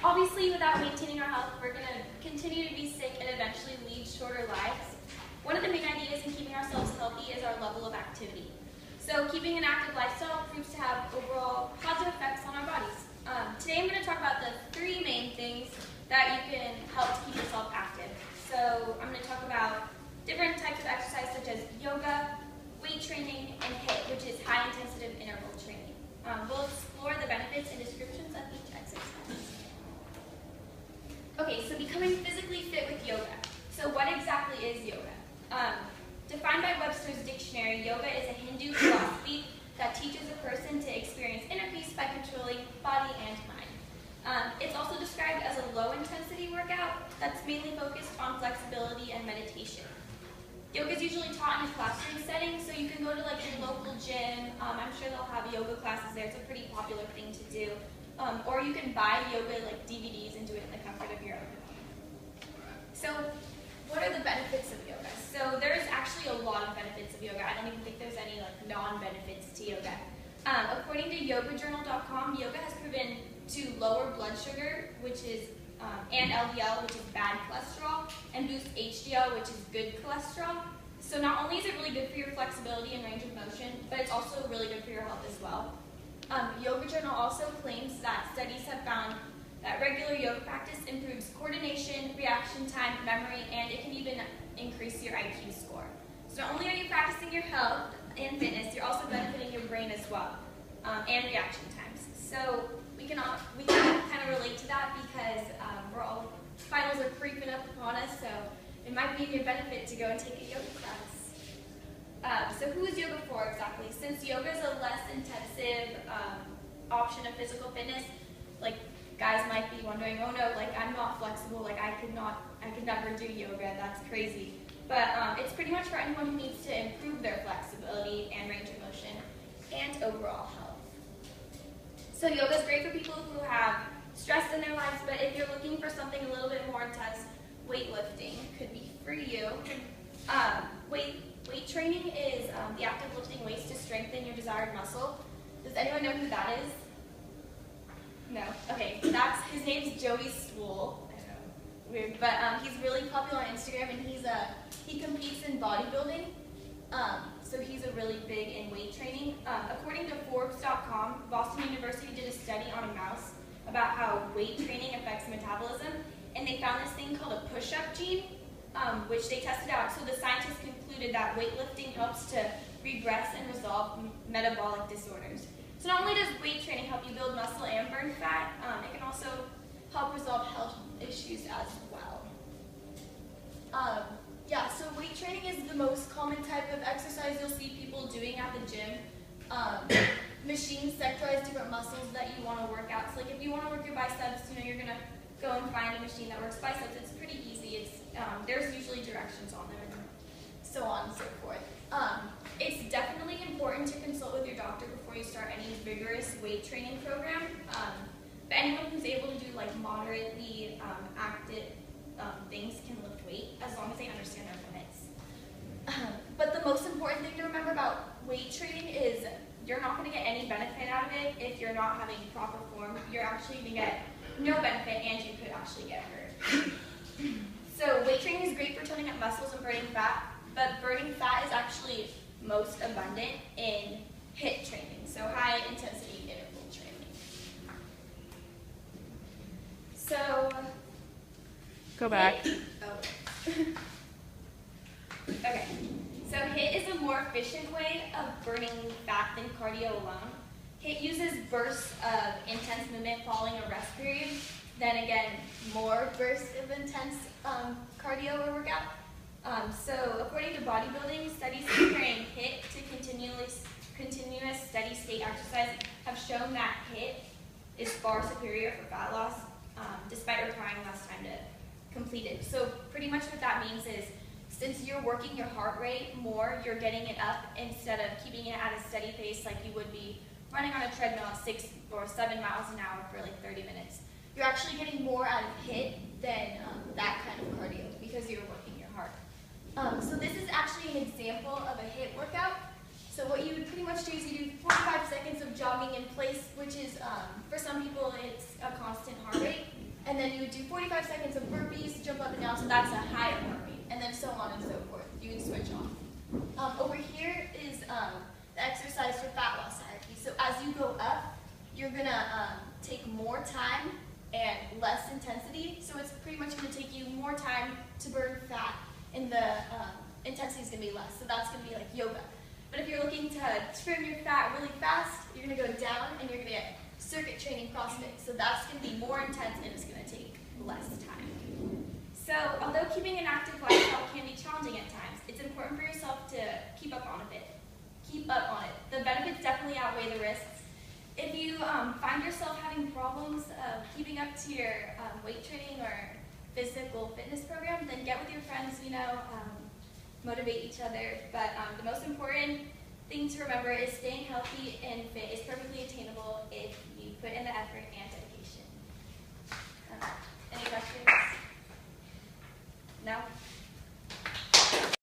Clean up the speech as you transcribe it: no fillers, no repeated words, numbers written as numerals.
Obviously, without maintaining our health, we're going to continue to be sick and eventually lead shorter lives. One of the main ideas in keeping ourselves healthy is our level of activity. So keeping an active lifestyle proves to have overall positive effects on our bodies. Today I'm going to talk about the three main things that you can help to keep yourself active. So I'm going to talk about different types of exercise such as yoga, weight training, and HIIT, which is high intensive interval training. We'll explore the benefits and descriptions of each exercise. Okay, so becoming physically fit with yoga. So what exactly is yoga? Defined by Webster's dictionary, yoga is a Hindu philosophy that teaches a person to experience inner peace by controlling body and mind. It's also described as a low-intensity workout that's mainly focused on flexibility and meditation. Yoga is usually taught in a classroom setting, so you can go to like your local gym. I'm sure they'll have yoga classes there. It's a pretty popular thing to do. Or you can buy yoga like DVDs and do it in the comfort of your own home. So what are the benefits of yoga? So there's actually a lot of benefits of yoga. I don't even think there's any like non-benefits to yoga. According to yogajournal.com, yoga has proven to lower blood sugar, which is and LDL, which is bad cholesterol, and boost HDL, which is good cholesterol. So not only is it really good for your flexibility and range of motion, but it's also really good for your health as well. Yoga Journal also claims that studies have found that regular yoga practice improves coordination, reaction time, memory, and it can even increase your IQ score. So not only are you practicing your health and fitness, you're also benefiting your brain as well, and reaction times. So we can kind of relate to that because finals are creeping up upon us, so it might be a good benefit to go and take a yoga class. So who is yoga for exactly? Since yoga is a less intensive option of physical fitness, like guys might be wondering, oh no, like I'm not flexible, like I could never do yoga, that's crazy. But it's pretty much for anyone who needs to improve their flexibility and range of motion and overall health. So yoga is great for people who have stress in their lives, but if you're looking for something a little bit more intense, weightlifting could be for you. Weight training is the act of lifting weights to strengthen your desired muscle. Does anyone know who that is? No? Okay, his name's Joey Swoll. I know, weird, but he's really popular on Instagram, and he competes in bodybuilding. So he's a really big in weight training. According to Forbes.com, Boston University did a study on a mouse about how weight training affects metabolism, and they found this thing called a push-up gene, which they tested out. So the scientists concluded that weightlifting helps to regress and resolve metabolic disorders. So not only does weight training help you build muscle and burn fat, it can also help resolve health issues as well. So weight training is the most common type of exercise you'll see people doing at the gym. Machines sectorize different muscles that you want to work out. So like if you want to work your biceps, you're going to go and find a machine that works biceps. It's pretty easy. There's usually directions on them and so on and so forth. It's definitely important to consult with your doctor before you start any vigorous weight training program. But anyone who's able to do like moderately active things can lift weight as long as they understand their limits. But the most important thing to remember about weight training is you're not going to get any benefit out of it if you're not having proper form. You're actually going to get no benefit, and you could actually get hurt. So weight training is great for toning up muscles and burning fat, but burning fat is actually most abundant in HIIT training, so high intensity interval training. So go back. Okay, so HIIT is a more efficient way of burning fat than cardio alone. HIIT uses bursts of intense movement following a rest period, then again, more bursts of intense cardio or workout. So according to bodybuilding, studies comparing HIIT to continuous steady state exercise have shown that HIIT is far superior for fat loss, despite requiring less time to complete it. So pretty much what that means is, since you're working your heart rate more, you're getting it up instead of keeping it at a steady pace like you would be running on a treadmill at 6 or 7 miles an hour for like 30 minutes. You're actually getting more out of HIIT than that kind of cardio because you're working your heart. So this is actually an example of a HIIT workout. So what you would pretty much do is you do 45 seconds of jogging in place, which is, for some people, it's a constant heart rate. And then you would do 45 seconds of burpees, jump up and down, so that's a higher heart rate, and then so on and so forth. You can switch off. Over here is the exercise for fat loss hierarchy. So as you go up, you're gonna take more time and less intensity. So it's pretty much gonna take you more time to burn fat, and the intensity is gonna be less. So that's gonna be like yoga. But if you're looking to trim your fat really fast, you're gonna go down and you're gonna get circuit training CrossFit. So that's gonna be more intense and it's gonna take less time. So although keeping an active lifestyle can be challenging at times, it's important for yourself to keep up on it. The benefits definitely outweigh the risks. If you find yourself having problems keeping up to your weight training or physical fitness program, then get with your friends, motivate each other. But the most important thing to remember is staying healthy and fit is perfectly attainable if you put in the effort and